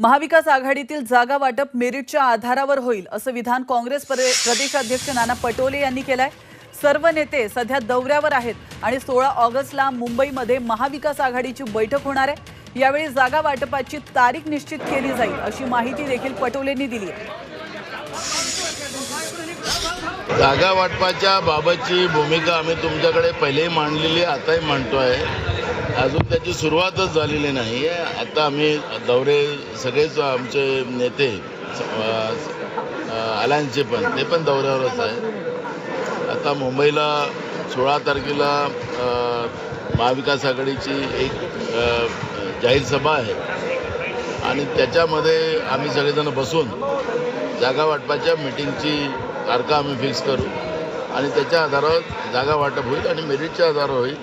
महाविकास आघाडीतील जागा वाटप मेरिटच्या आधारावर होईल असं विधान काँग्रेस प्रदेशाध्यक्ष नाना पटोले यांनी केलंय। सर्व नेते सध्या दौऱ्यावर आहेत आणि 16 ऑगस्टला मुंबईमध्ये महाविकास आघाडीची बैठक होणार आहे। यावेळी जागा वाटपाची तारीख निश्चित केली जाईल अशी माहिती देखील पटोलेंनी दिली आहे। जागा वाटपाच्या बाबतची भूमिका आम्ही तुमच्याकडे पहिलेही मांडलेली आताही मांडतोय। अजून त्याची सुरुवातच झालेली नाही आहे। आता आम्ही दौरे सगळेच आमचे नेते अलायन्सचे ते पण दौऱ्यावरच आहे। आता मुंबईला 16 तारखेला महाविकास आघाडीची एक जाहीर सभा आहे आणि त्याच्यामध्ये आम्ही सगळेजण बसून जागा वाटपाच्या मीटिंगची तारखा आम्ही फिक्स करू आणि त्याच्या आधारावर जागा वाटप होईल आणि मेरिटच्या आधारावर होईल।